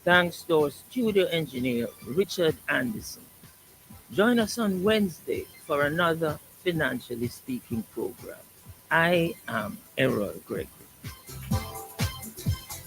Thanks to our studio engineer, Richard Anderson. Join us on Wednesday for another Financially Speaking program. I am Errol Gregory.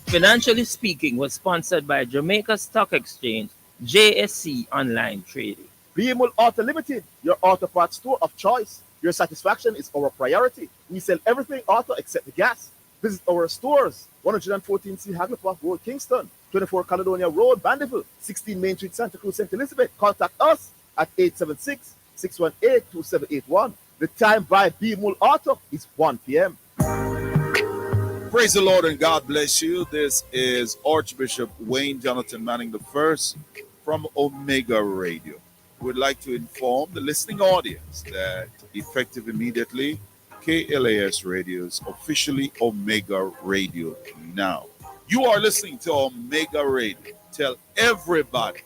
Financially Speaking was sponsored by Jamaica Stock Exchange, JSC Online Trading. BMUL Auto Limited, your auto parts store of choice. Your satisfaction is our priority. We sell everything auto except the gas. Visit our stores, 114C Hagley Road, Kingston, 24 Caledonia Road, Bandeville, 16 Main Street, Santa Cruz, St. Elizabeth. Contact us at 876-618-2781. The time by BMUL Auto is 1 p.m. Praise the Lord and God bless you. This is Archbishop Wayne Jonathan Manning I from Omega Radio. We'd like to inform the listening audience that effective immediately, KLAS Radio is officially Omega Radio now. You are listening to Omega Radio. Tell everybody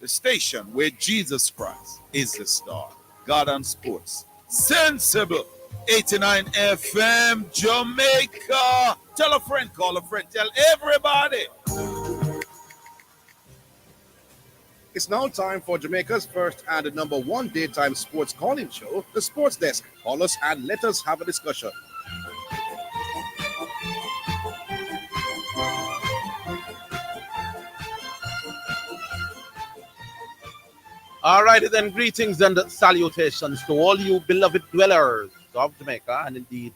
the station where Jesus Christ is the star. God and Sports. Sensible. 89 FM Jamaica. Tell a friend, call a friend, tell everybody. It's now time for Jamaica's first and #1 daytime sports calling show, The Sports Desk. Call us and let us have a discussion. All righty then, greetings and salutations to all you beloved dwellers of Jamaica and indeed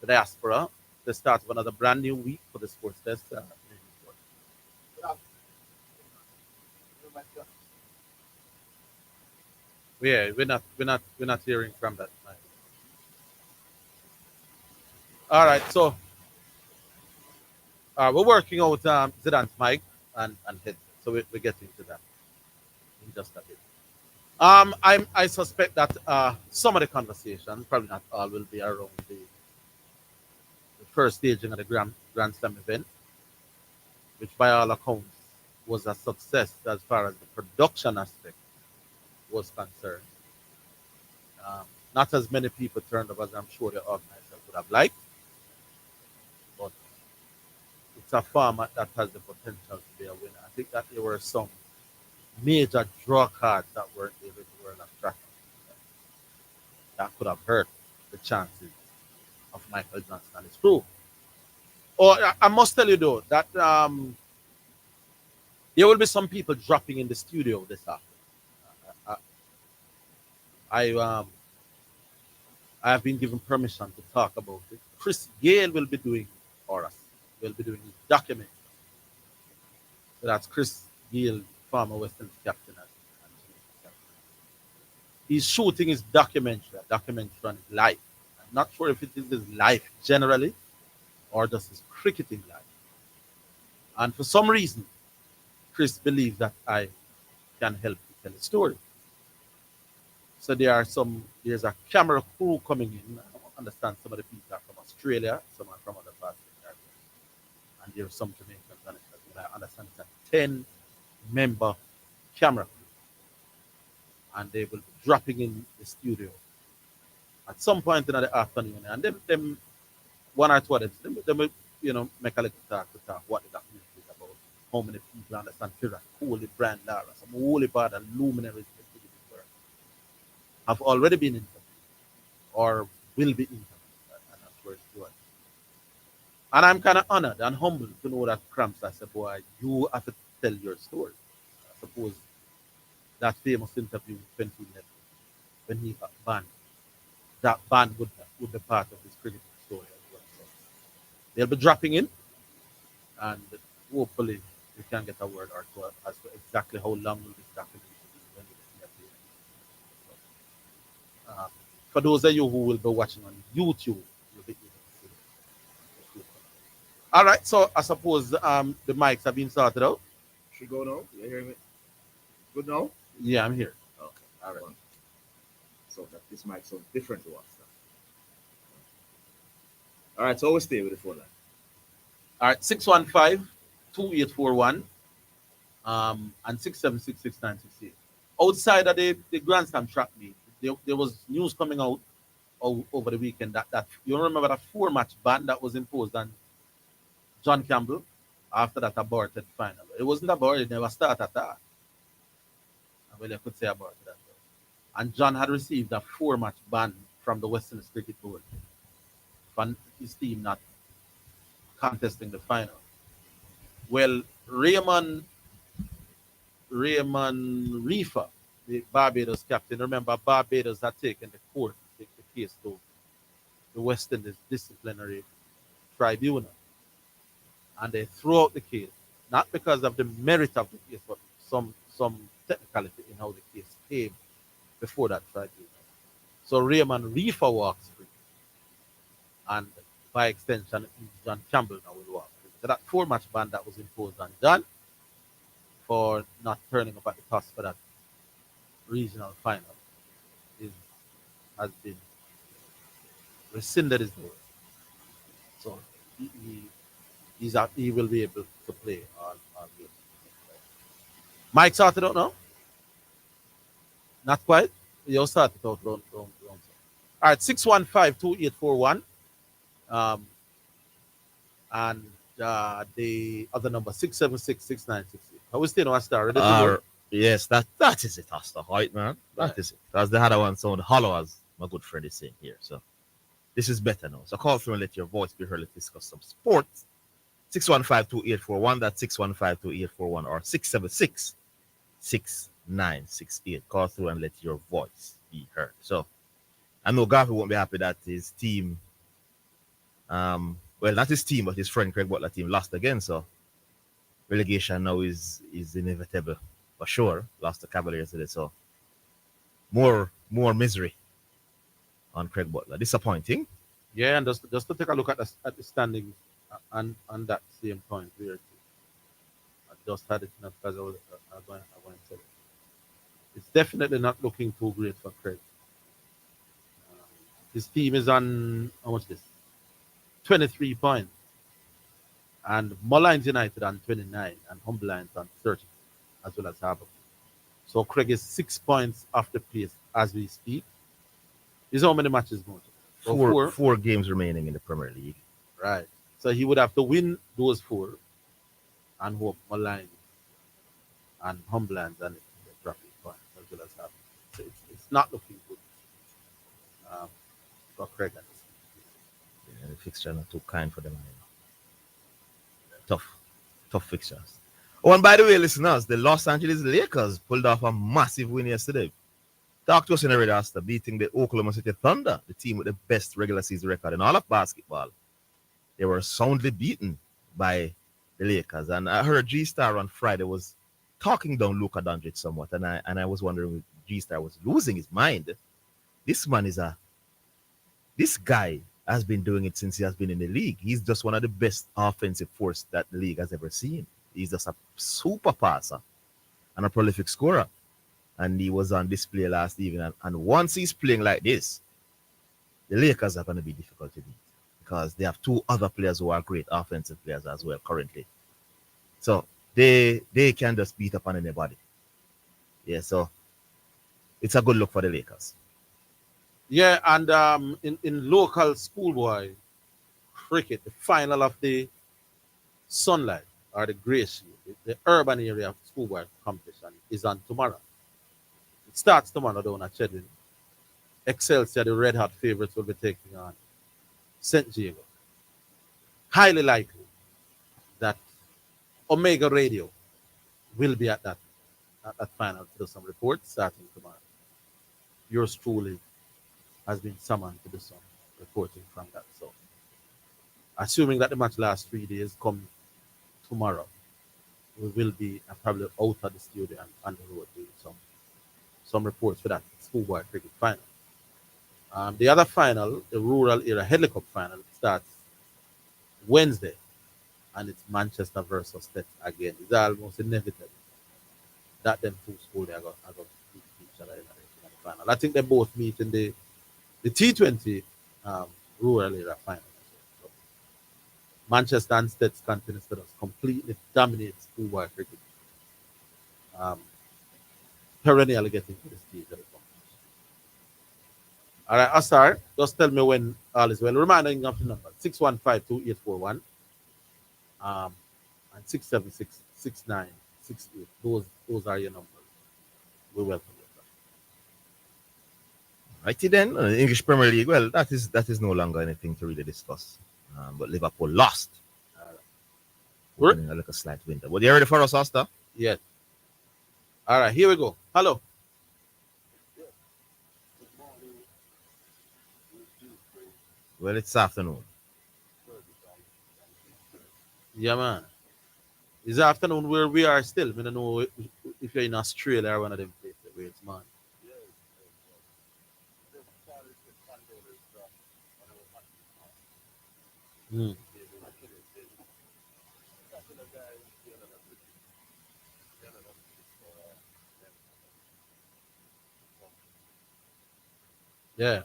the diaspora. The start of another brand new week for the Sports Desk. Yeah, we're not hearing from that. All right, so we're working out Zidane's mic and head, so we're getting to that in just a bit. I suspect that some of the conversation, probably not all, will be around the first staging of the Grand Slam event, which by all accounts was a success as far as the production aspect was concerned. Not as many people turned up as I'm sure the organizers would have liked, but it's a format that has the potential to be a winner. I think that there were some major draw cards that weren't able to World of Track that could have hurt the chances of Michael Johnson and his crew. I must tell you though that there will be some people dropping in the studio this afternoon. I have been given permission to talk about it. Chris Gale will be doing for us. Will be doing his documentary. So that's Chris Gale, former Western captain. He's shooting his documentary on his life. I'm not sure if it is his life generally or just his cricketing life. And for some reason, Chris believes that I can help to tell the story. So there's a camera crew coming in. I don't understand some of the people are from Australia, some are from other parts of the Caribbean. And there's some Jamaicans on it. But I understand it's a 10-member camera crew. And they will be dropping in the studio at some point in the afternoon. And them one or two of them will, make a little talk what the documentary is about. How many people understand Fira, Holy Brand Lara, some holy bad and luminaries have already been interviewed or will be interviewed. And that's where it's going. And I'm kind of honored and humbled to know that Cramps, I said, boy, you have to tell your story. I suppose that famous interview in 2011 when he got banned, that ban would be part of his critical story as well. So they'll be dropping in, and hopefully we can get a word or two as to exactly how long will this documentary be when we get here. For those of you who will be watching on YouTube, you'll be able to see it. All right, so I suppose the mics have been sorted out. Should go now? You hear me? Good now? Yeah, I'm here. Okay, all right. So that this mic sounds different to us. All right, so always stay with the phone line. All right, 615-2841 and 6766968. Outside of the grandstand track meet, there was news coming out over the weekend that you remember that 4-match ban that was imposed on John Campbell After that, aborted final. It wasn't aborted, it never started at that. Well, you could say aborted that. And John had received a 4-match ban from the Western Cricket Board for his team not contesting the final. Well, Raymond Reefer, the Barbados captain, remember Barbados had taken the case to the Western Disciplinary Tribunal, and they threw out the case, not because of the merit of the case, but some technicality in how the case came before that tribunal. So Raymond Reefer walks free, and by extension, John Campbell now will walk free. So that 4-match ban that was imposed on John for not turning up at the toss for that regional final has been rescinded his word. So he will be able to play on games. Mike started out now? Not quite? You started out round. All right, 615-2841. And the other number 676-6968. How we still on star? Ready to go? Yes, that is it, Asta White, man. That is it. That's the other one sound hollow, as my good friend is saying here. So this is better now. So call through and let your voice be heard. Let's discuss some sports. 615-2841. That's 615-2841 or 676-6968. Call through and let your voice be heard. So I know Garfield won't be happy that his team, well, not his team, but his friend Craig Butler team lost again. So relegation now is inevitable for sure. Lost the Cavaliers today. So more misery on Craig Butler. Disappointing. Yeah, and just to take a look at the standings on that same point here. I just had it enough because I was going to say it. It's definitely not looking too great for Craig. His team is on, how much this? 23 points. And Mullines United on 29 and Humble Lions on 30, as well as Harbour. So Craig is 6 points off the pace as we speak. Is how many matches more? Four games remaining in the Premier League. Right. So he would have to win those 4 and hope Mullines and Humble Lions and drop points as well as Harbour. So it's not looking good for Craig. Yeah, the fixture are not too kind for them. Tough fixtures. Oh, and by the way, listeners, the Los Angeles Lakers pulled off a massive win yesterday. Talk to us in the radar, beating the Oklahoma City Thunder, the team with the best regular season record in all of basketball. They were soundly beaten by the Lakers. And I heard G-Star on Friday was talking down Luka Doncic somewhat, and I was wondering if G-Star was losing his mind. This guy has been doing it since he has been in the league. He's just one of the best offensive force that the league has ever seen. He's just a super passer and a prolific scorer. And he was on display last evening. And once he's playing like this, the Lakers are going to be difficult to beat because they have 2 other players who are great offensive players as well currently. So they can just beat up on anybody. Yeah, so it's a good look for the Lakers. Yeah, and in local schoolboy cricket, the final of the Sunlight or the Grey Shield, the urban area of schoolboy competition is on tomorrow. It starts tomorrow down at Chedwin. Excelsior, the red hot favorites, will be taking on St. Diego. Highly likely that Omega Radio will be at that final to do some reports starting tomorrow. Yours truly has been summoned to do some reporting from that. So, assuming that the match lasts 3 days, come tomorrow, we will be probably out of the studio and on the road doing some reports for that schoolboy cricket final. The other final, the rural area Headley Cup final, starts Wednesday, and it's Manchester versus Stet again. It's almost inevitable that them 2 schools are going to beat each other in the final. I think they both meet in the T20 rural area final. So Manchester and States continues to completely dominate schoolboy cricket. Perennially getting to the stage of the competition. All right, Asar, just tell me when all is well. Reminding of the number 615-2841. and 6766968. Those are your numbers. We welcome you. Righty then, English Premier League. Well, that is no longer anything to really discuss. But Liverpool lost, All right. We're, opening a little slight window. But you ready for us, Asta? yes. All right, here we go. Hello. Well, it's afternoon. Yeah, man. It's afternoon where we are still. I don't know if you're in Australia or one of them places where it's man. Mm. Yeah.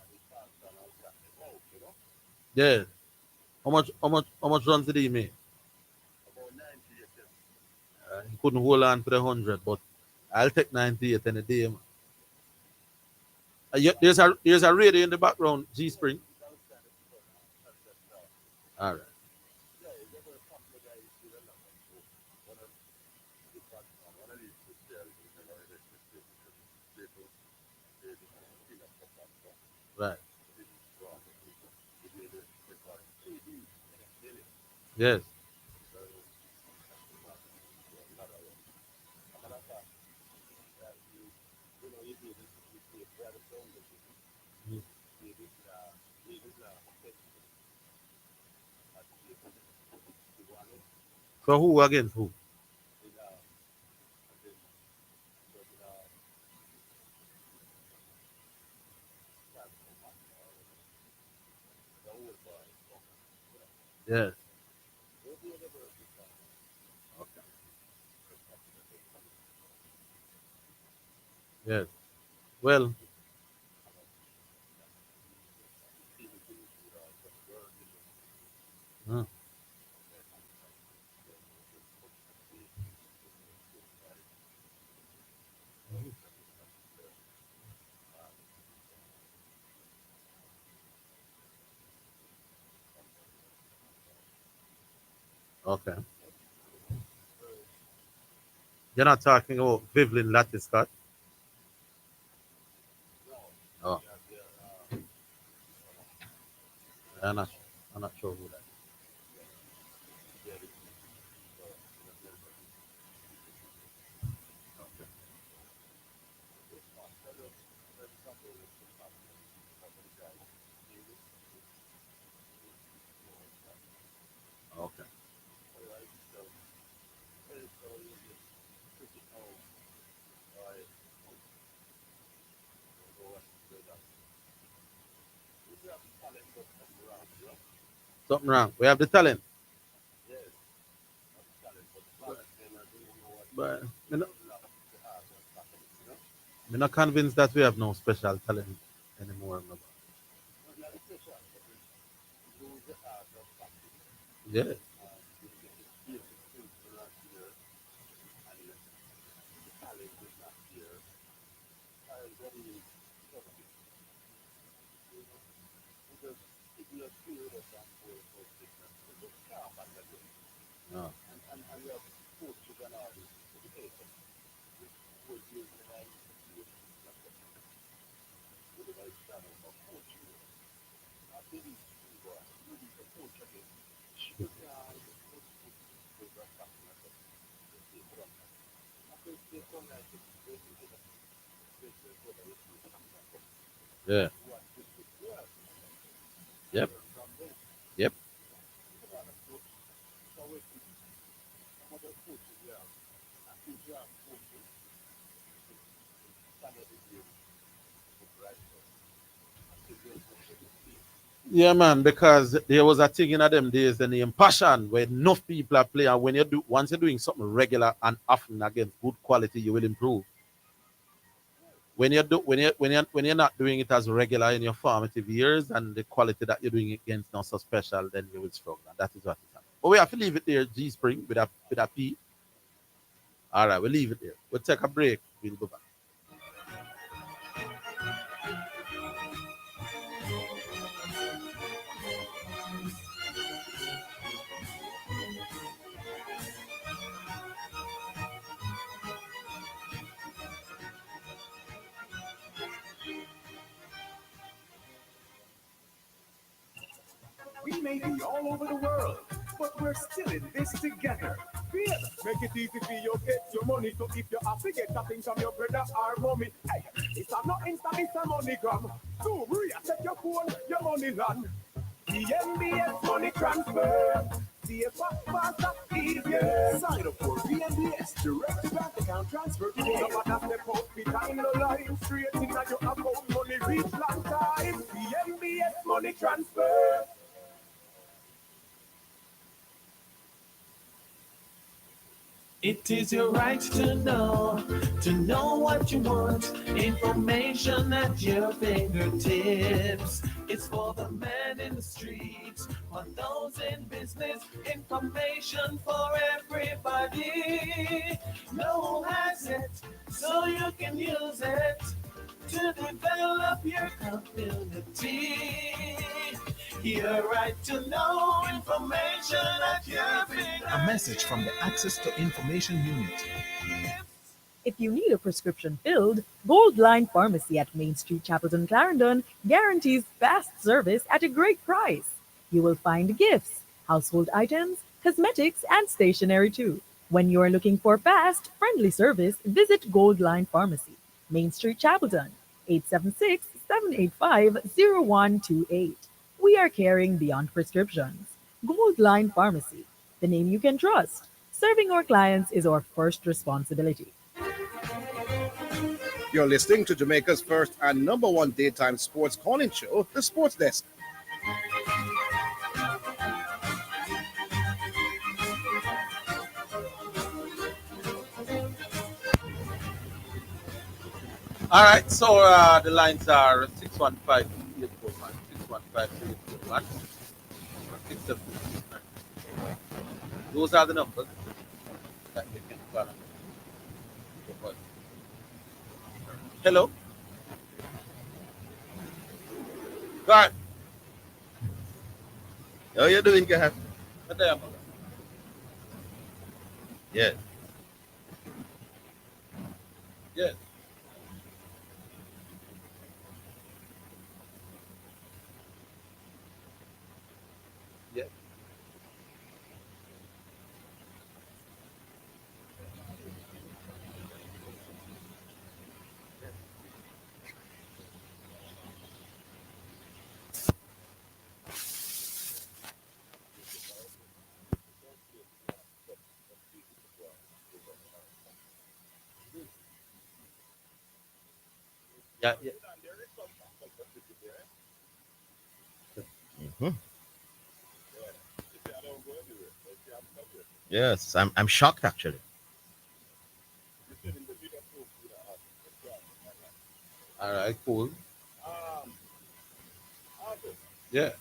Yeah. How much runs did he make? He couldn't hold on to the 100, but I'll take 98 any day, man. There's a radio in the background, G Spring. All right. Right. Yes. Mm. So who against who? Yes. Okay. Yes. Well. Mm. Okay. You're not talking about Vivlin Lattice Scott? Oh, I'm not. I'm not sure who that is. Okay. Something wrong. We have the talent, but I'm not convinced that we have no special talent anymore. No. Yeah. No. Yeah. Yep. Yep. Yeah, man, because there was a thing in them days, the name passion, where enough people are playing. When you do, once you're doing something regular and often against good quality, you will improve. When you're not doing it as regular in your formative years, and the quality that you're doing it against not so special, then you will struggle. And that is what is happening. But we have to leave it there, G Spring, with a P. All right, we'll leave it there. We'll take a break. We'll go back. may be all over the world, but we're still in this together. Feel? Make it easy for you get your money. So if you have to get something from your brother or mommy, hey, it's a not instant, it's a MoneyGram. So reset your phone, your money land. BNBS money transfer. See if faster, easier. Sign up for BNBS direct to bank account transfer today. No matter step out behind the line, straight in your account, money reach long time. BNBS money transfer. It is your right to know what you want. Information at your fingertips. It's for the man in the streets, for those in business. Information for everybody. No one has it, so you can use it to develop your community. Your right to know information at your fingertips. A message from the Access to Information Unit. If you need a prescription filled, Gold Line Pharmacy at Main Street, Chapelton, Clarendon guarantees fast service at a great price. You will find gifts, household items, cosmetics, and stationery too. When you are looking for fast, friendly service, visit Gold Line Pharmacy, Main Street, Chapelton, 876-785-0128. We are caring beyond prescriptions. Gold Line Pharmacy, the name you can trust. Serving our clients is our first responsibility. You're listening to Jamaica's first and number one daytime sports calling show, The Sports Desk. All right, so the lines are 615-3841, 615-3841, 675. Those are the numbers that you can call on. Hello? Go ahead. How you doing, guys? What the hell? Yeah. Yes. Yes. Yeah, yeah. Mhm. Yes, I'm shocked actually. All right, cool. Yeah.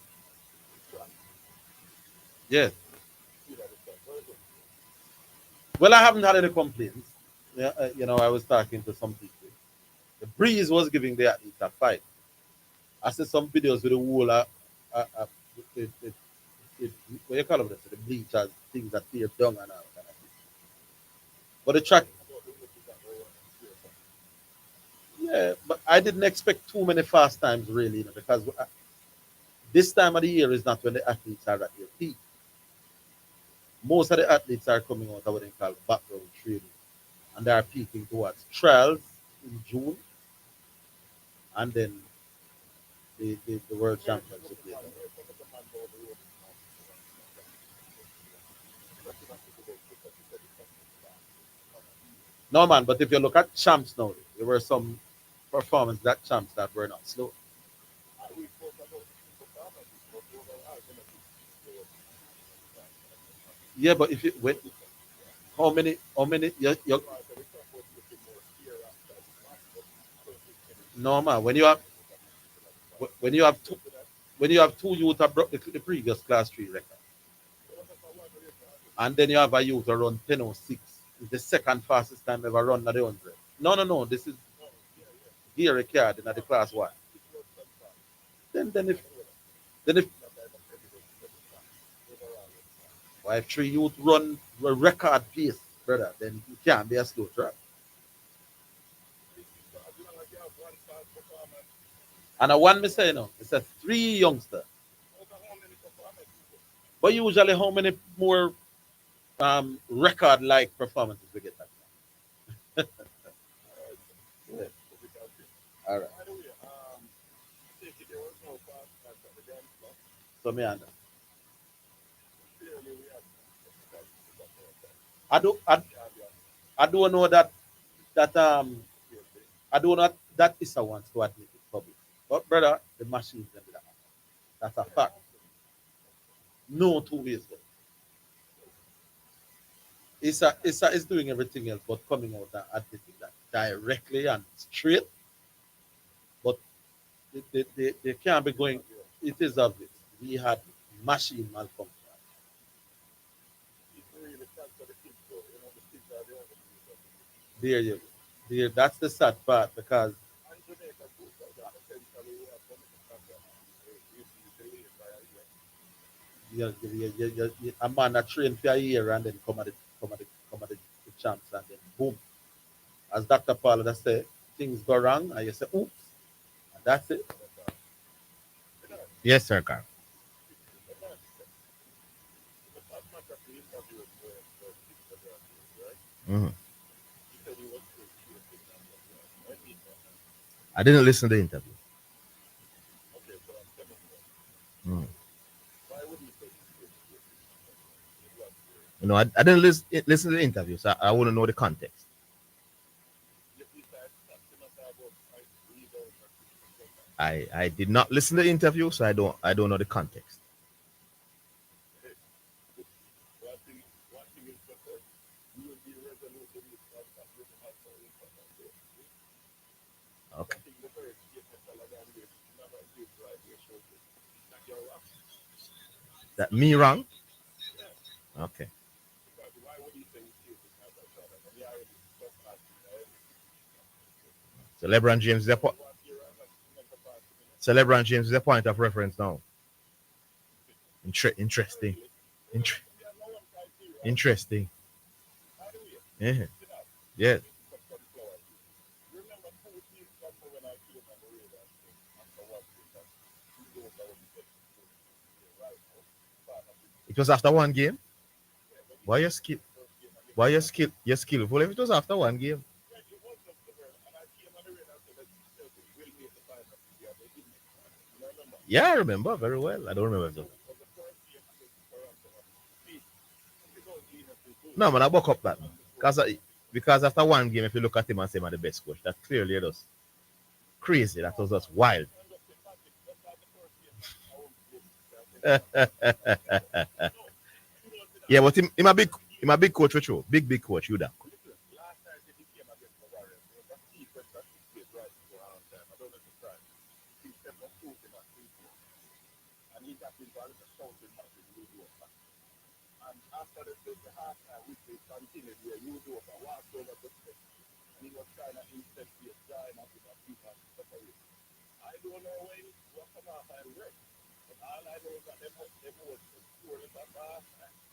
Yes. Well, I haven't had any complaints. Yeah, I was talking to some people. The breeze was giving the athletes a fight. I said some videos with the whole, it, it, what you call them, the bleachers, things that tear down and all kind of thing. But the track, yeah, but I didn't expect too many fast times really, because this time of the year is not when the athletes are at their peak. Most of the athletes are coming out of what they call background training, and they are peaking towards trials in June, and then the World Championship later. No man, but if you look at champs now, there were some performances that champs that were not slow. Yeah, but if you wait, how many you no man, when you have two when you have two youth that broke the previous class 3 record, and then you have a youth around 10:06, it's the second fastest time ever run at the 100. No, this is here a card in the class 1. Then if if 3 youth run a record pace, brother, then it can't be a slow track. And a one me say, it's a 3 youngster. But usually, how many more record like performances we get that? Yeah. All right. So me and I don't know that I don't know that Issa wants to admit it public. But brother, the machines them that. That's a fact. No two ways there. Issa is doing everything else but coming out and admitting that directly and straight. But they can't be going. It is obvious. We had machine malfunction. There you go. There, that's the sad part because a man that train for a year and then come at the champs and then boom. As Dr. Paul that say, things go wrong and you say, oops, and that's it. Yes, sir, Carl. Mhm. I didn't listen to the interview. Mhm. I didn't listen to the interview, so I wouldn't know the context. I did not listen to the interview, so I don't know the context. Okay. That me wrong? Okay. So LeBron James is a so LeBron James is a point of reference now. Interesting. Inter- Interesting. Yeah. Yeah. It was after one game. Why you skip? Why you skip? You skillful if it was after one game. Yeah, I remember very well. I don't remember. No, man, I buck up that. Because after one game, if you look at him and say, man, the best coach, that clearly was crazy. That was just wild. Yeah, but him a big coach for sure. Big coach, you that.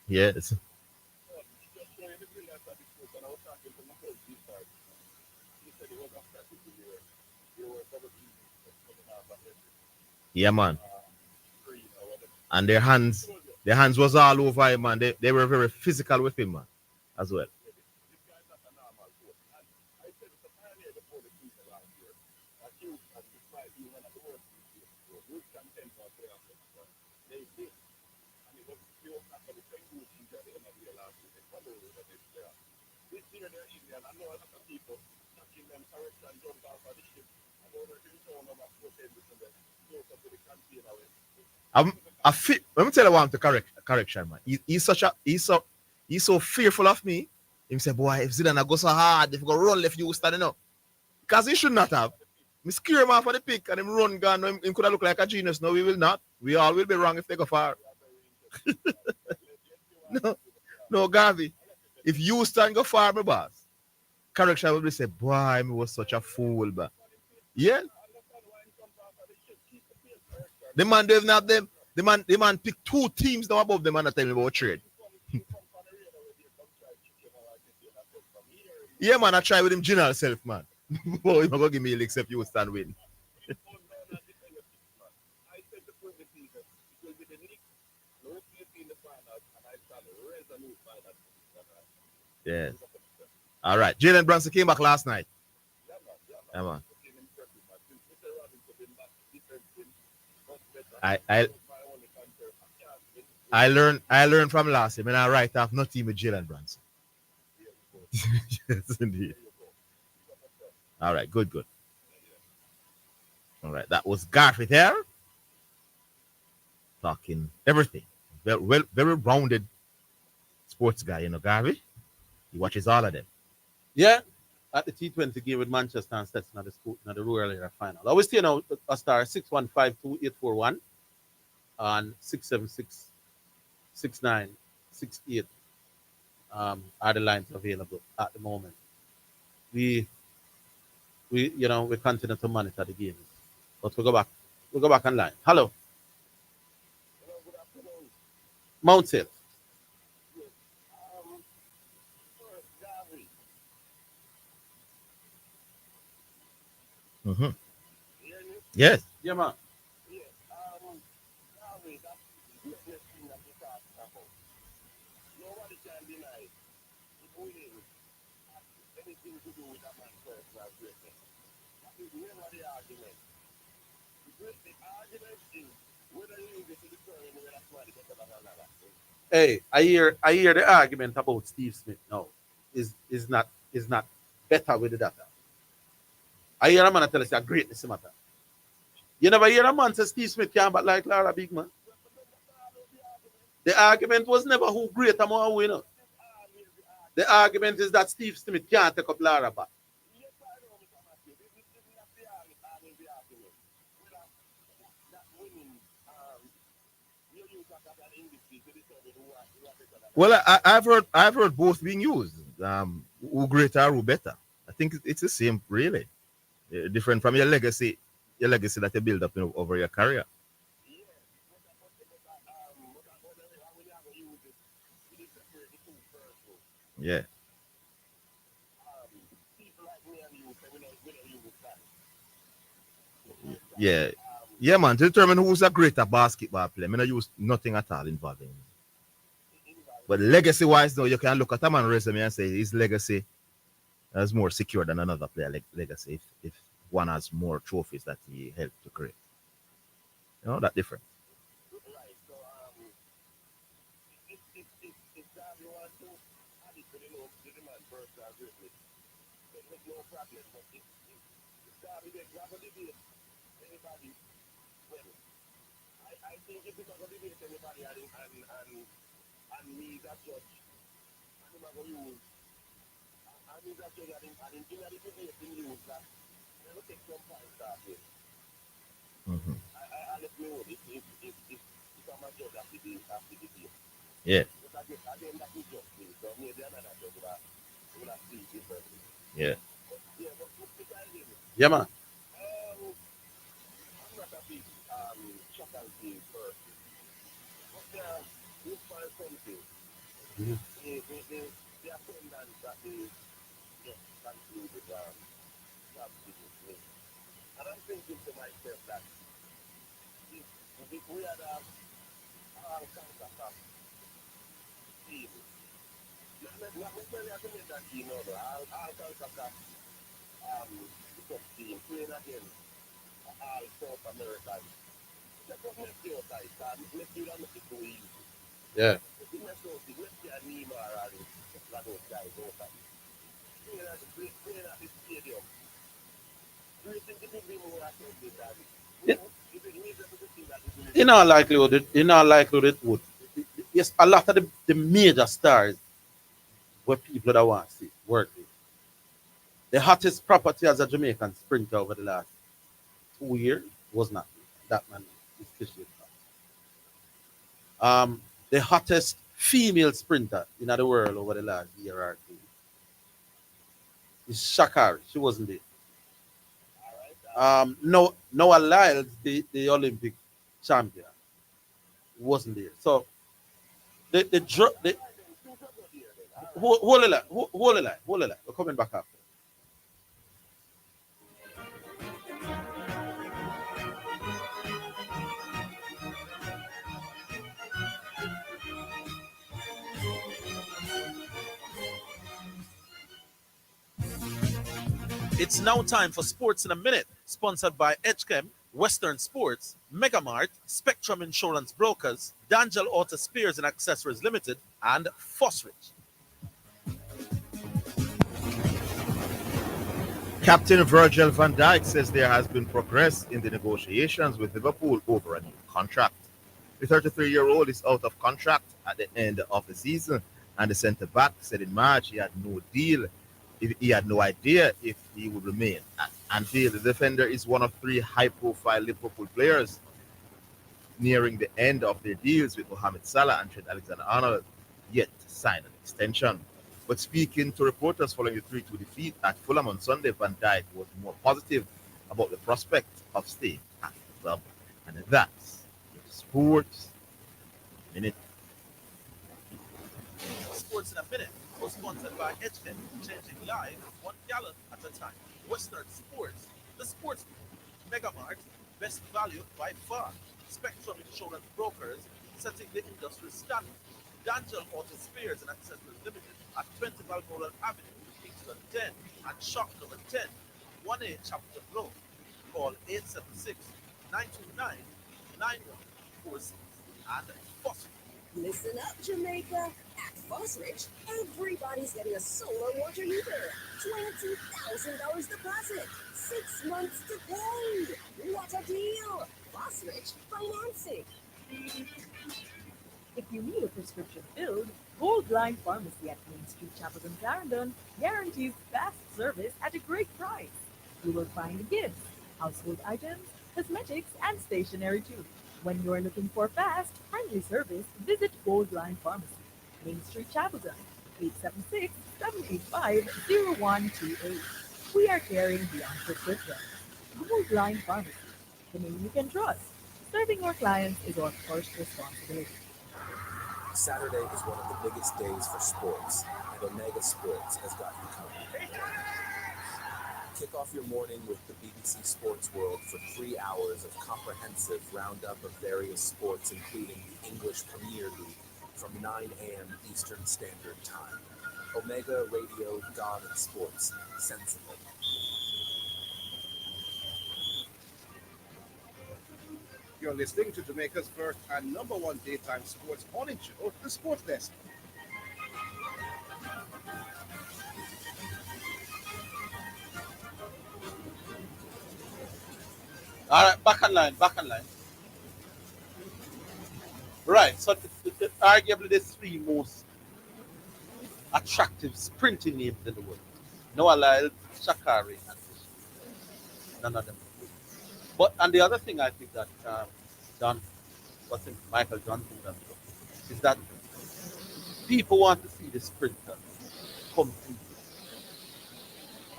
Yes. Yeah, man. And their hands was all over him, man. They were very physical with him, man, as well. Let me tell you what I'm to correction, man. He's so fearful of me. He said, boy, if Zidane go so hard, if he go run left, you standing up. Because he should not have. Me scare him off of the pick and him run gun. Him could have looked like a genius. No, we will not. We all will be wrong if they go far. No, no, Garvey. If you stand go far, my boss, correction will be say, boy, me was such a fool, but yeah, the man doesn't have them. The man picked two teams now above them and not tell me about trade. Yeah, man, I try with him general self, man. Boy, he's not gonna give me a lick except you stand win. Yes. All right. Jalen Brunson came back last night. Yeah, man. I I learned from last year. When I write off not team with Jalen Brunson. Yes, indeed. All right, good, good. All right, that was Garfield there talking everything. Very rounded sports guy, Garvey. He watches all of them. Yeah, at the T20 game with Manchester and Stetson at the rural area final. I always, a star 6152841 and 6766968 are the lines available at the moment. We we continue to monitor the games. But we go back online. Hello, Mount Hill. Mm-hmm. Yes. Yeah, man. Hey, I hear the argument about Steve Smith now. Is not better with the data. I hear a man tell us a greatness matter. You never hear a man say Steve Smith can't bat like Lara Big Man. The argument was never who great or more winner. The argument is that Steve Smith can't take up Lara back. Well, I've heard both being used. Who greater, who better. I think it's the same, really. Different from your legacy that you build up over your career. Yeah, yeah, yeah, man. To determine who's a greater basketball player, I mean, I use nothing at all involving. But legacy wise, though, you can look at a man's resume and say his legacy is more secure than another player legacy if one has more trophies that he helped to create. That different. Hmm. Yeah, yeah. Yeah, man. Mhm. Yeah. In in all likelihood, it would. Yes, a lot of the major stars were people that want to see work with. The hottest property as a Jamaican sprinter over the last 2 years was not that man is cliche. The hottest female sprinter in the world over the last year or two is Shakari. She wasn't there. Noah Lyles, the Olympic champion, wasn't there. So the hold it. We're coming back after. It's now time for Sports in a Minute, sponsored by Edgechem, Western Sports, Megamart, Spectrum Insurance Brokers, Dangel Auto Spares and Accessories Limited, and Fosrich. Captain Virgil van Dijk says there has been progress in the negotiations with Liverpool over a new contract. The 33-year-old is out of contract at the end of the season, and the centre-back said in March he had no deal. He had no idea if he would remain at Anfield. The defender is one of three high-profile Liverpool players nearing the end of their deals with Mohamed Salah and Trent Alexander-Arnold, yet to sign an extension. But speaking to reporters following the 3-2 defeat at Fulham on Sunday, Van Dijk was more positive about the prospect of staying at the club. And that's your Sports Minute. Sports in a Minute was sponsored by Edgechem, changing lives one gallon at a time. Western Sports, the sports Megamart, best value by far. Spectrum Insurance Brokers, setting the industry standard. Dangel Auto Spares and Accessories Limited at 20 Balmoral Avenue, Kingston 10, and shop number 10, 1A Chapter Road. Call 876-929-9146 and Fossil. Listen up, Jamaica. At Fosrich, everybody's getting a solar water heater. $22,000 deposit. 6 months to pay. What a deal. Fosrich Financing. If you need a prescription filled, Gold Line Pharmacy at Main Street, Chapelton, Clarendon guarantees fast service at a great price. You will find gifts, household items, cosmetics, and stationery too. When you are looking for fast, friendly service, visit Gold Line Pharmacy, Main Street, Chapelton, 876-785-0128. We are caring beyond prescription. Gold Line Pharmacy, the name you can trust. Serving our clients is our first responsibility. Saturday is one of the biggest days for sports, and Omega Sports has got you covered. Kick off your morning with the BBC Sports World for 3 hours of comprehensive roundup of various sports, including the English Premier League, from 9 a.m. Eastern Standard Time. Omega Radio, God and Sports, sensible. You're listening to Jamaica's first and number one daytime sports morning show, The Sports Desk. All right, back on line. Right, so arguably the three most attractive sprinting names in the world. Noah Lyle, Shakari, and none of them. But and the other thing I think that Michael Johnson does is that people want to see the sprinter compete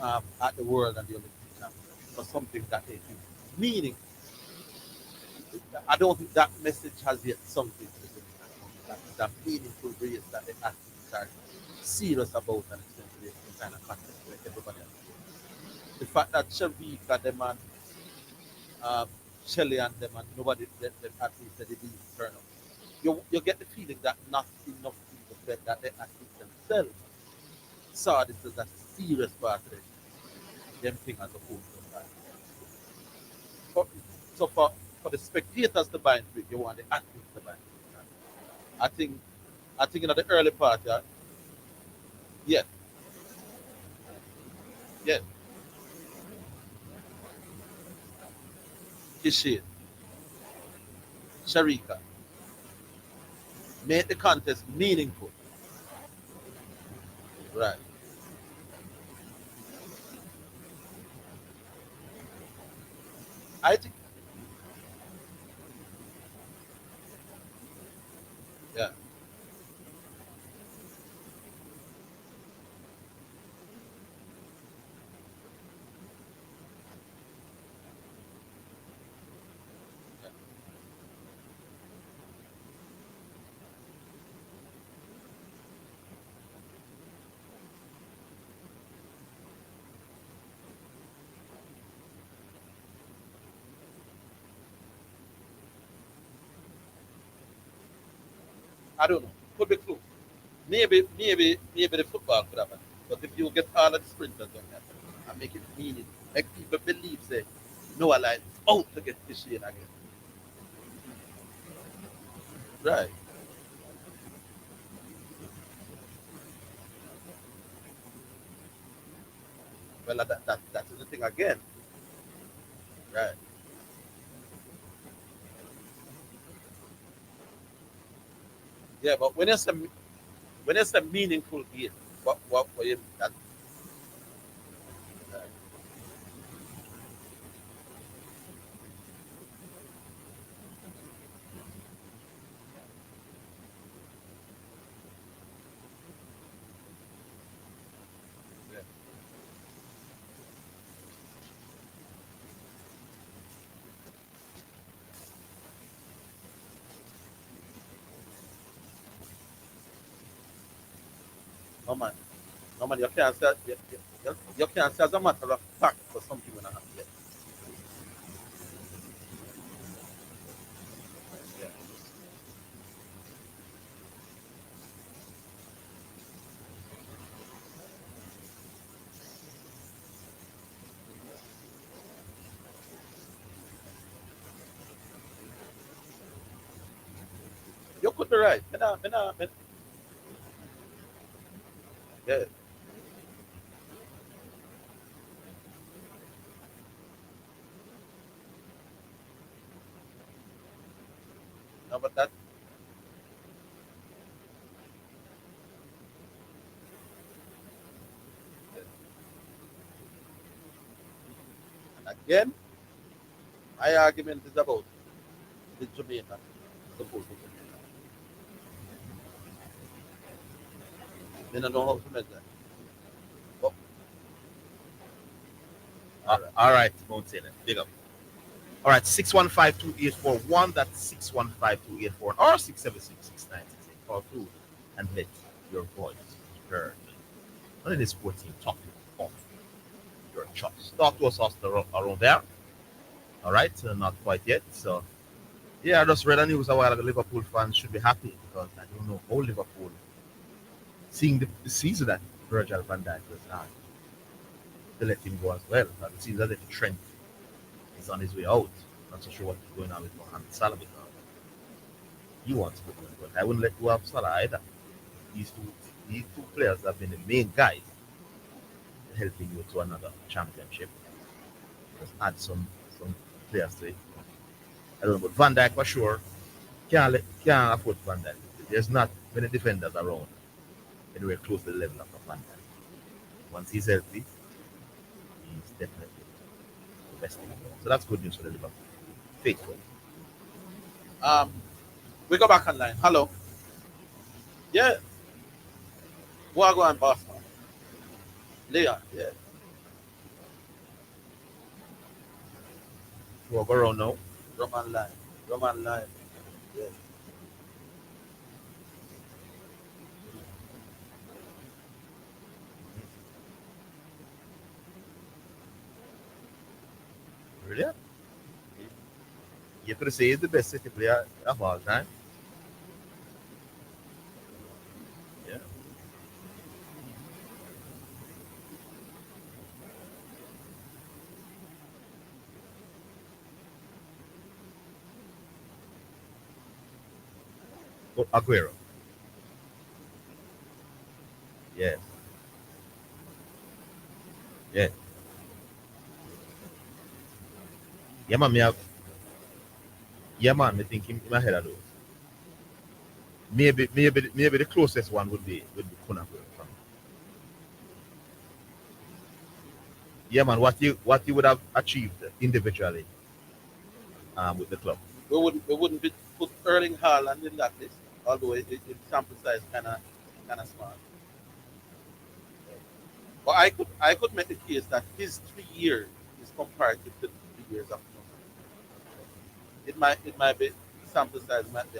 at the World and the Olympic Championships for something that they do meaning. I don't think that message has yet sunk into that meaningful race that the athletes are serious about and essentially kind of contest with everybody else. The fact that Shavika, them and Shelley and them and nobody, the athletes that they didn't turn up. You get the feeling that not enough people said that the athletes themselves saw this as a serious part of them thing as opposed to that. So for the spectators to buy into it, you want the athletes to buy into it. I think in the early part, yeah. Kishid, Sharika, make the contest meaningful. Right. I think, yeah. I don't know. Could be close. Maybe the football could happen. But if you get all of the sprinters on that, and make it meaning. Make people believe say Noah line is out to get fish in again. Right. Well, that is the thing again. Right. Yeah, but when it's a meaningful game, what for him that uh, yeah. No man, no man, you can't say you can't say as a matter of fact for something when I happen. Yeah. Yeah. You could be right. Yeah. No, but that again, my argument is about the Jamaican supposed to. They don't know how to make that. But, all right. All right, Mount Salem. Big up. All right, 615-2841. That's 615-2841 or 676-6968. Call through and let your voice be heard. On this sports team topic of your choice. Talk to us around there. All right, not quite yet. So, yeah, I just read a news a while ago. Liverpool fans should be happy because I don't know how Liverpool, seeing the season that Virgil van Dijk has had, they let him go as well. And it seems as if Trent is on his way out. Not so sure what's going on with Mohamed Salah because he wants to go, but I wouldn't let go of Salah either. These two, these two players have been the main guys helping you to another championship. Just add some players to it. I don't know, but Van Dijk for sure can't afford Van Dijk. There's not many defenders around anywhere close to the level of Van Dijk. Once he's healthy, he's definitely the best thing. So that's good news for the Liverpool faithful. Um, we go back online. Hello. Yeah. Wagwan boss man. Leon. Yeah. We'll go around now. Roman line. Roman line. Yeah. Really? You could say he's the best City player of all time. Yeah. Oh, Aguero. Yeah. Yeah. Yeah, man. Yeah, man. I think him ahead of those. Maybe the closest one would be Kunagüero. Yeah, man. What you would have achieved individually with the club. We wouldn't put Erling Haaland in that list, although it sample size kind of small. But I could make the case that his 3 years is comparative to the 3 years of it might be sample size might be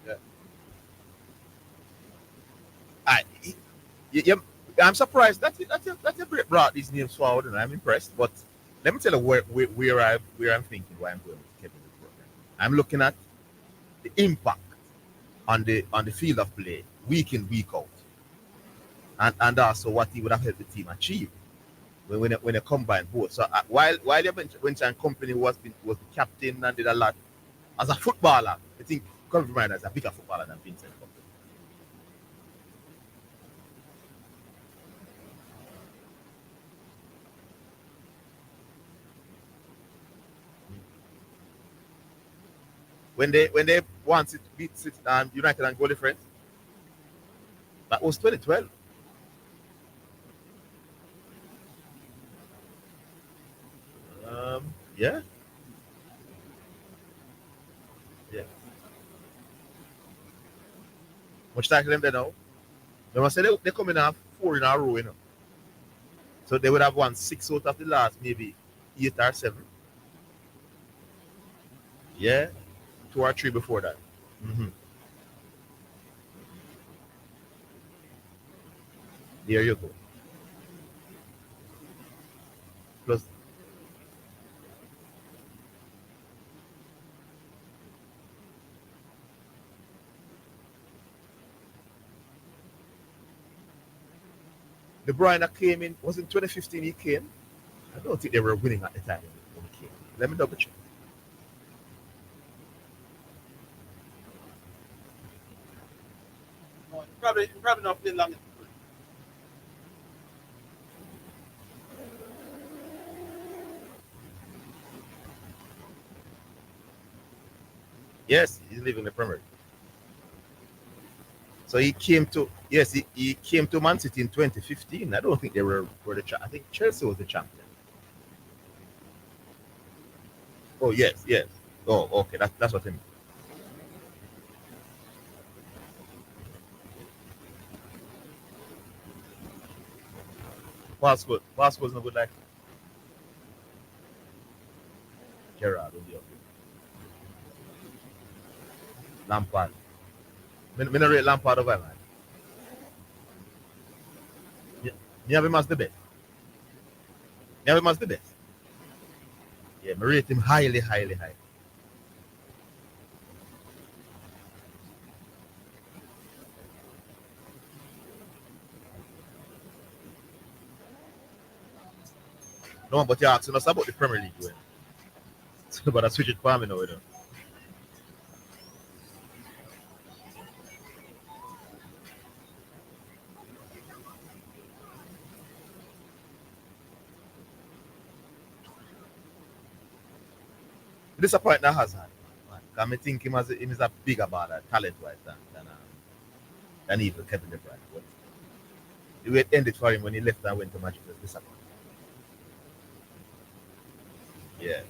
yeah. I, you, I'm surprised that you brought these names forward, and I'm impressed. But let me tell you where I'm thinking why I'm going with Kevin De Bruyne. I'm looking at the impact on the field of play week in week out, and also what he would have helped the team achieve when they combine both. So while you mentioned Company was the captain and did a lot as a footballer, I think Kevin De Bruyne is a bigger footballer than Vincent Company. When they once it beat United and goal difference, that was 2012. Yeah, yeah. Much title them they now. They must say they come in have four in a row, So they would have won six out of the last maybe 8 or 7. Yeah, 2 or 3 before that. hmm There you go. Plus, De Bruyne came in, was in 2015 he came. I don't think they were winning at the time when he came. Let me double check. No, probably not playing long. Yes, he's leaving the Premier League. So he came to yes, he came to Man City in 2015. I don't think they were the I think Chelsea was the champion. Oh yes, yes. Oh, okay, that's what I mean. Passport is not good like Gerrard will be up. Lampard. Me no rate Lampard over man. Me, me have him as the best. Me have him as the best. Yeah, me rate him highly, highly, high. No, but you're asking us about the Premier League, well. So, but I switch it for me now, Disappointing that Hazard. Man. I think him is a bigger baller, talent wise than even Kevin De Bruyne. But the way it ended for him when he left and went to Manchester was disappointing. Yeah.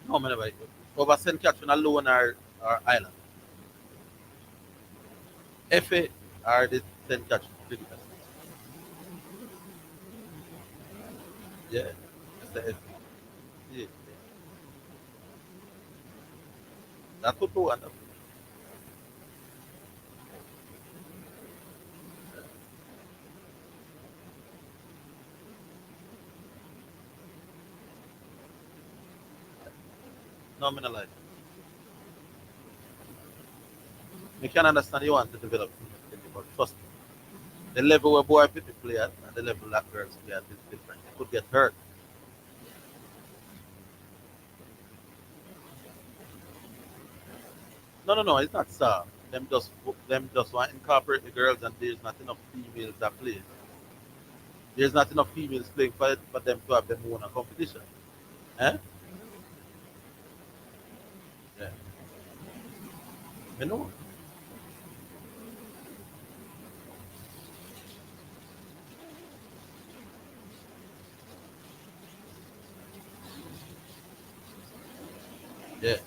No, man, never. Over St. Catherine alone or Island. FA are the St. Catherine cricketers. Yeah, that's the FA. Yeah, yeah. That could go wonderful. No, me not like. Me can understand you want to develop, but trust me. The level where boy people play at and the level that girls play at is different. They could get hurt. No, no, no, it's not soft. Them just want to incorporate the girls and there's not enough females that play. There's not enough females playing for them to have them own a competition. Eh? Yeah. You know? Yeah.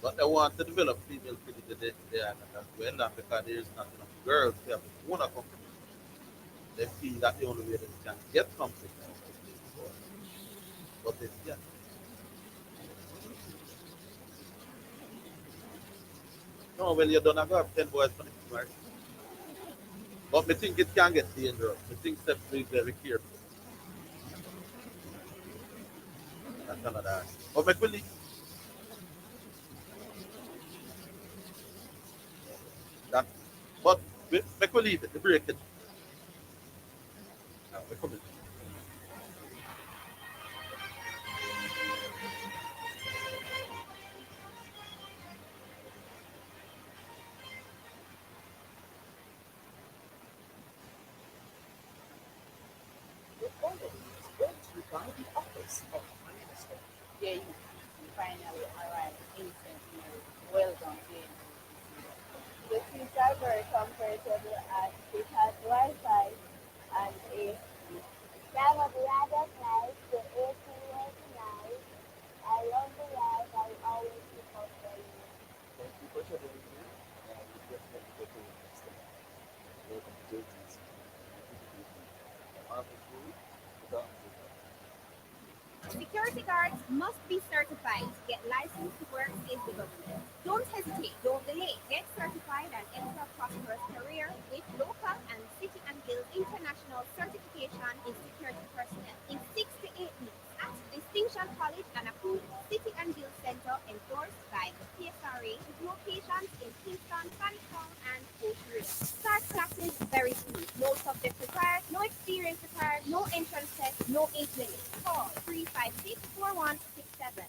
But they want to develop female cricket in the island as well, and because there is not enough girls to have a own company, they feel that the only way they can get something is to play sport. But it's yeah. No, well, you don't have 10 boys for the team, right? But I think it can get dangerous. I think they have to be very careful. That's another aspect. But make we leave that. But make we leave it, the break it. Now, we come in. The following is brought to you by the Office of Prime Minister. Yeah, you finally arrived in St. Mary. Well done, Jane. The seats are very comfortable and it has Wi-Fi and AC. Some of the other flights, the AC was nice. I love the life I always keep up for you. Thank you for traveling here, and we definitely go to the next time. Welcome to JT's Marvel Food without Security guards must be certified to get licensed to work in the government. Don't hesitate, don't delay. Get certified and enter a prosperous career with local and city and guild international certification in security personnel in 6 to 8 weeks at Distinction College and approved City and Guild Center endorsed by the PSRA with locations in Kingston, Panistown, and Port River. Start classes very soon. No subjects required, no experience required, no entrance test, no age limit. Call 356-4167.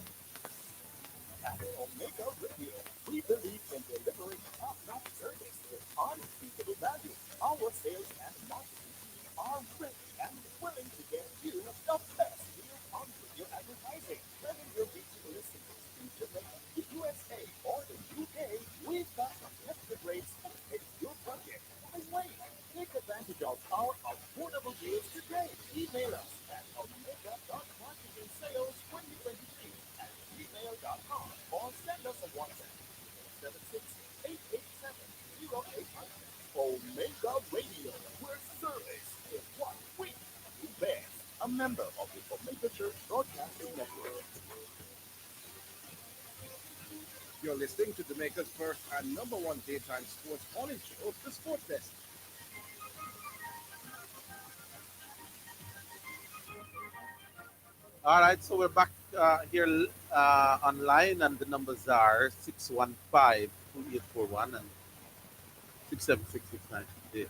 At Omega Radio, we believe in delivering top-notch service with unspeakable value. Our sales and marketing team are ready and willing to get you the best deal on radio advertising. Whether you're reaching listeners in Jamaica, the USA, or the UK, we've got competitive rates to fit your budget. Why wait? Take advantage of our affordable deals today. Email us at omega.marketing sales2023@gmail.com or send us a WhatsApp 076-887-0800. Omega Radio, where service is what we do best. A member of the Omega Church Broadcasting Network. You're listening to Jamaica's first and number one daytime sports morning show, The Sports Desk. All right, so we're back here online, and the numbers are 615-2841 and 676-6958.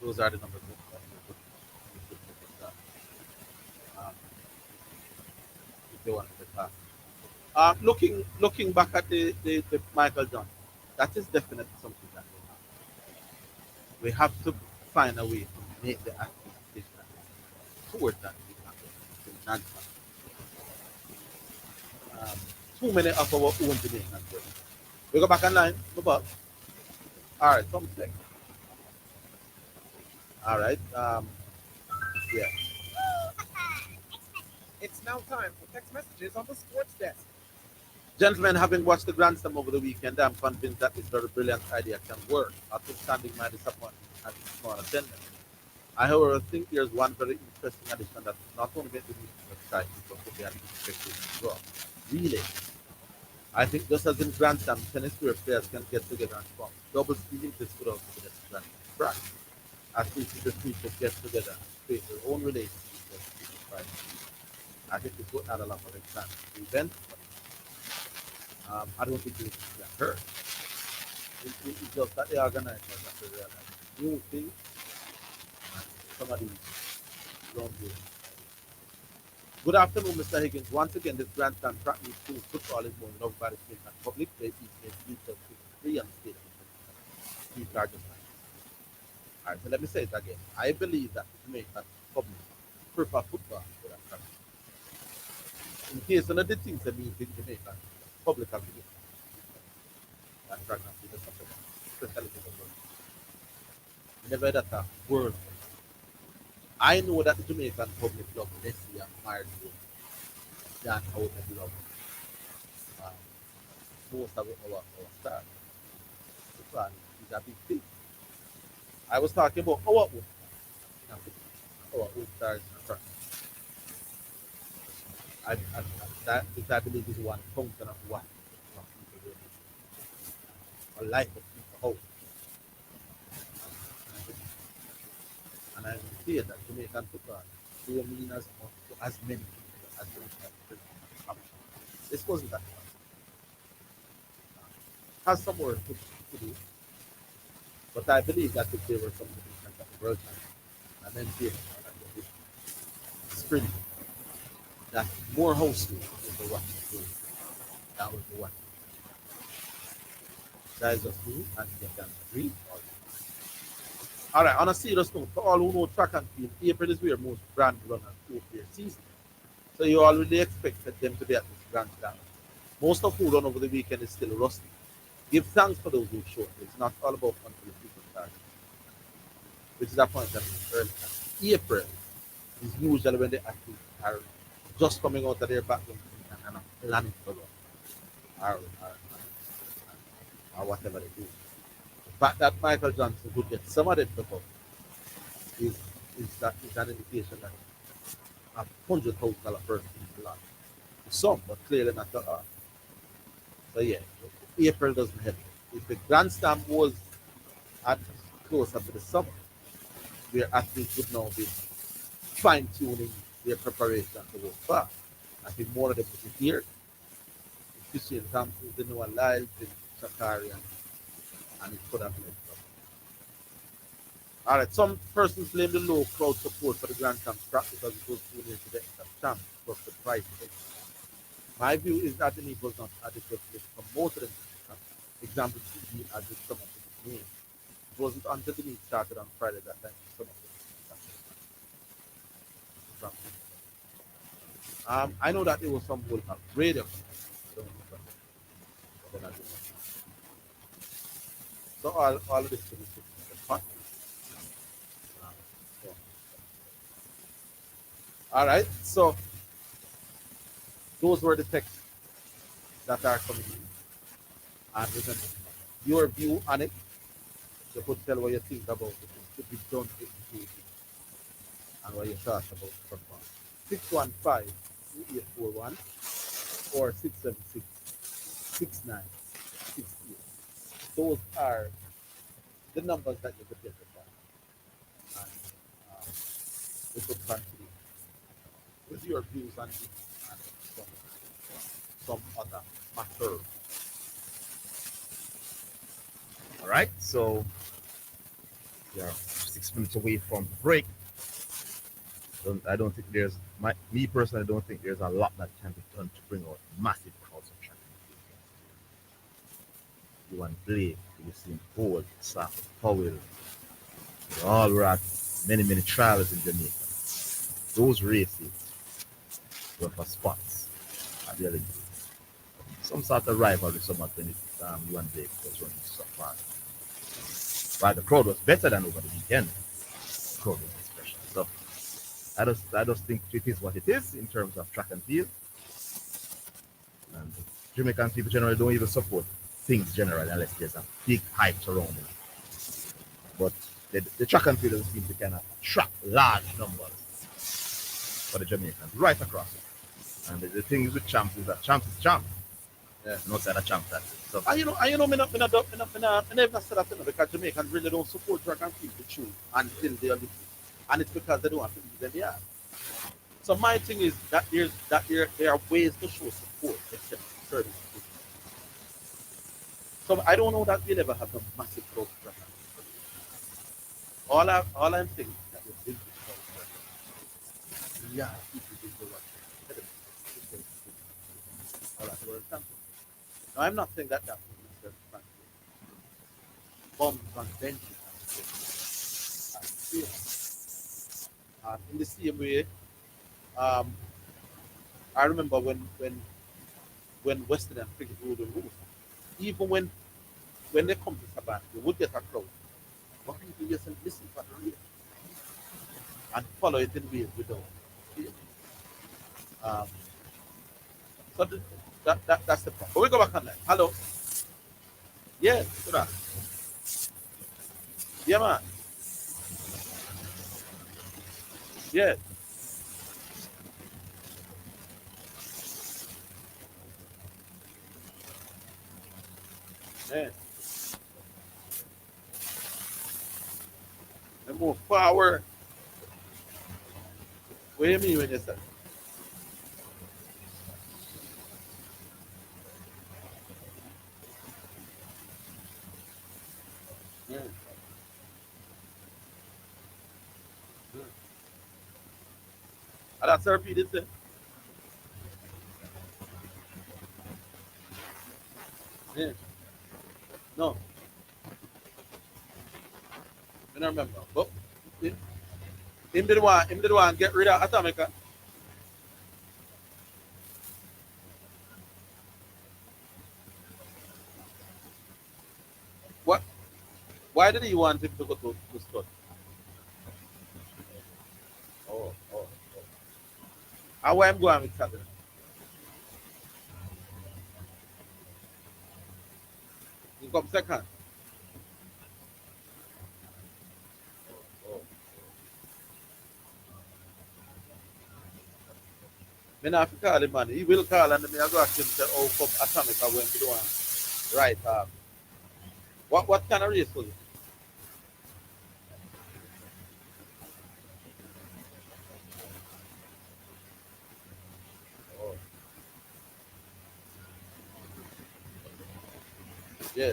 Those are the numbers. Um, if they want to get past. Looking back at the Michael John, that is definitely something that we have to find a way to make the activity towards that. Um, Too many of our own Jamaicans. We go back online. Go back. All right, come back. All right. Yeah. It's now time for text messages on the sports desk. Gentlemen, having watched the Grand Slam over the weekend, I'm convinced that this very brilliant idea can work, notwithstanding my disappointment at its small attendance. I, however, think there's one very interesting addition that not only makes the meeting exciting, but could be an unexpected draw. Really, I think just as in Grand Slam, tennis tour players can get together and form double speed interest without the Grand Slam. As we see the people get together and create their own relationship with people price. I think this would add a lot of excitement to the event. I don't think it can hurt. It's just that the organizers have to realize new things. Some of these don't do it. Good afternoon, Mr. Higgins. Once again, this Grand Slam track meet too. Football is more loved by the Jamaican public. They each get details 53 and state. These are just nice. All right, so let me say it again. I believe that the Jamaican public prefer football to that track. In case one of the things that mean in Jamaica, public have to do that track and see the support, especially for the world. Never that a word. I know that the Jamaican public love Messi and Mario than how they love most of our stars. Football is a big thing. I was talking about our own, our own stars in France. That which I believe is one function of what people really, a life of people hope. And I will say that Jamaican football don't mean as much to as many people as the option. This wasn't that much. Has some work to do, but I believe that if there were some Jamaican that the world and then they sprint that more hosting is the what to do. That was the what. That is just me, and you can agree. All right, on a serious note, for all who know track and field, April is where most brand runners go for their season. So you already expected them to be at this grand slam. Most of who run over the weekend is still rusty. Give thanks for those who showed. It's not all about fun for the people start. Which is a point that I made earlier. April is usually when the athletes are just coming out of their background and planning for them. Or whatever they do. The fact that Michael Johnson could get some of them to come is, is an indication that $100,000 person is a lot. To some, but clearly not to all. So yeah, April doesn't help. If the Grand Slam was at closer to the summer, where athletes would now be fine tuning their preparation to go far. I think more of them would be here. Christian Thompson, the Noah Lyles, the Shakari, and it could have been. All right, some persons blame the low crowd support for the Grand Slam scrap because it was too near to the champ plus the price. My view is that the league was not adequately promoted in the scrap. Example, TV as with some of the names. It wasn't until the league started on Friday that time some of the I know that there was some World Cup radio. So all of this thing is fun. So. All right, so those were the texts that are coming in. And remember, your view on it, you could tell what you think about it. It could be done with and what you thought about the football. 615-2841 or 676-6968. Those are the numbers that you could get with that. And we could continue with your views on it and some other matter. All right, so we are 6 minutes away from break. I don't think me personally, I don't think there's a lot that can be done to bring out massive crowds of track and field. You want Blake, you see Ford, Sack, Powell. They all were at many trials in Jamaica. Those races were for spots at the Olympics. Some sort of rivalry, some of when you and Blake was running so fast. But the crowd was better than over the weekend. The crowd was special. So I just think it is what it is in terms of track and field. And Jamaican people generally don't even support things generally unless there's a big hype surrounding it. But the track and field doesn't seem to kind of attract large numbers for the Jamaicans right across it. And the thing is with champs is that champs is champ. Yeah, no side of champs that's it. So And me not never said that because Jamaicans really don't support track and field the truth until the Olympics. And it's because they don't have to leave them yard. So my thing is that there are ways to show support except certain people. So I don't know that we'll ever have a massive crowd for track and field. All I'm saying is that we've been yeah, people do the work. All right, we're example. Now I'm not saying that means that bombs on benches and fields. In the same way, I remember when Western and cricket ruled the rules. Even when they come to Sabah, they would get a crowd. But people just listen for the radio and follow it in ways without fear. Um, so That's the point. But we go back on that. Hello. Yeah, good on. Yeah, man. Yeah. Man. They move forward. What do you mean when you say? Mm. Mm. And that's repeated thing. Yeah. No, I don't remember. But him, him did one get rid of Atomica. What? Why did he want him to go to Scott? Oh, oh, oh. And why I'm going with Saturday? He come second. Oh. Me not have to call him, man. He will call and me I go ask him say, oh, come Atomica when we do one. Right. What kind of race was it? Oh. Yeah.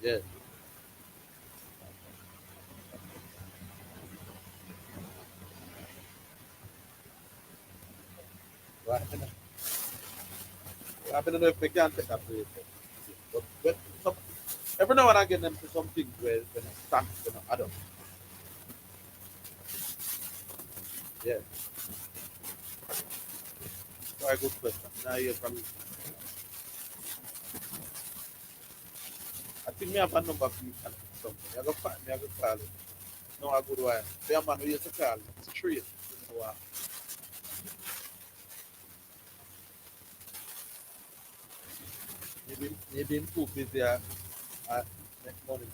Yeah. Right. I don't know if we can take that race. But some, every now and again, them to some things where when it starts, I don't. Yeah. Very good question. Now you're from, I think me have a number for you and something. I go find me, I go call it. No, I go to one. Say, man, we used to call it. Straight. You know what? Maybe in too busy make money.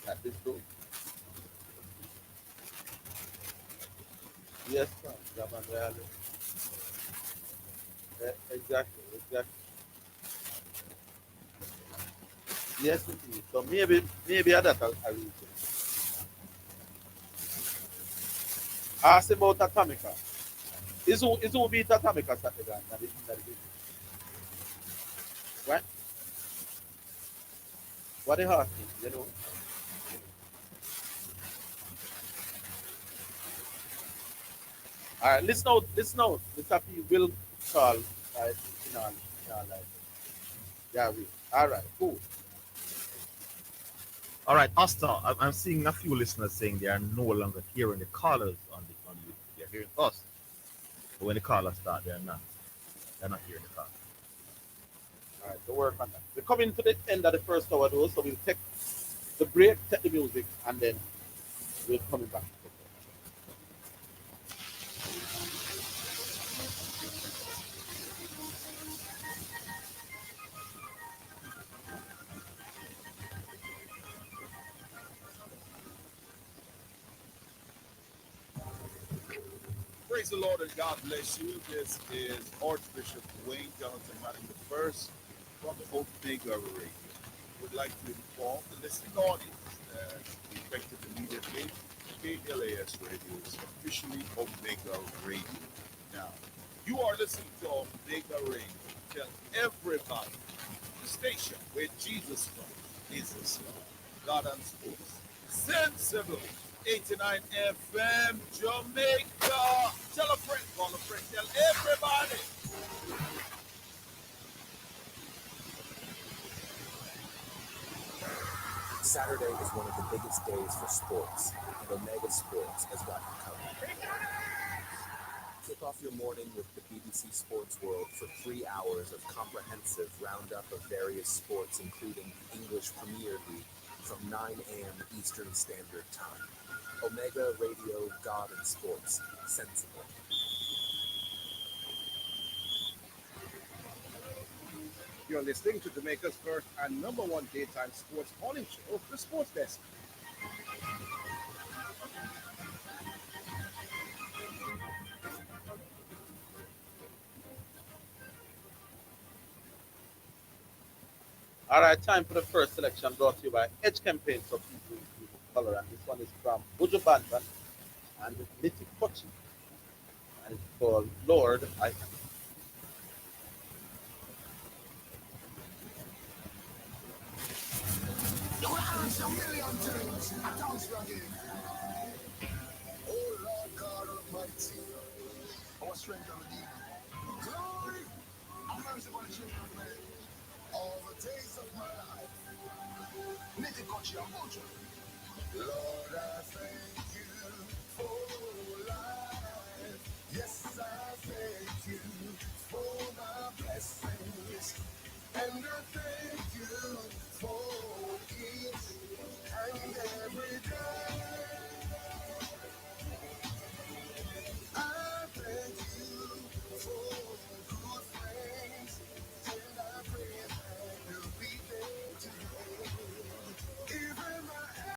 That is true. Yes, man. Yeah, man, really. Exactly, exactly. Yes, it is. So maybe that I reason. Ask about Atomica. Is who beat Atomica Saturday and that is right? What they asking, you know? All right, listen out. Mr. P will call like, yeah, we. All right, cool. All right, Austin, I'm seeing a few listeners saying they are no longer hearing the callers on YouTube. They're hearing us. But when the callers start, they're not. They're not hearing the call. All right, so work on that. We're coming to the end of the first hour, though, so we'll take the break, take the music, and then we're coming back. Praise the Lord and God bless you. This is Archbishop Wayne Jonathan Manning the First from Omega Radio. Would like to inform the listening audience that effective immediately, KLAS Radio is officially Omega Radio. Now, you are listening to Omega Radio. Tell everybody the station where Jesus Christ is the star. God and sports. Sensible. 89 FM Jamaica. Tell a friend, call a friend, tell everybody. Saturday is one of the biggest days for sports, and Omega Sports has got you covered. Kick off your morning with the BBC Sports World for 3 hours of comprehensive roundup of various sports, including English Premier League, from 9 a.m. Eastern Standard Time. Omega Radio, God and Sports. Sensible. You're listening to Jamaica's first and number one daytime sports morning show, The Sports Desk. All right, time for the first selection brought to you by Edge Campaign for People in Beautiful Color. And this one is from Buju Banton and Nitty Kochi. And it's called Lord I Am. You will answer a million things. I thanks you again. Oh Lord God Almighty, our strength and redeemer. Glory and mercy for the children of men. All the days of my life. Nitty Kochi and Bojo. Lord, I thank you for life. Yes, I thank you for my blessings. And I thank you for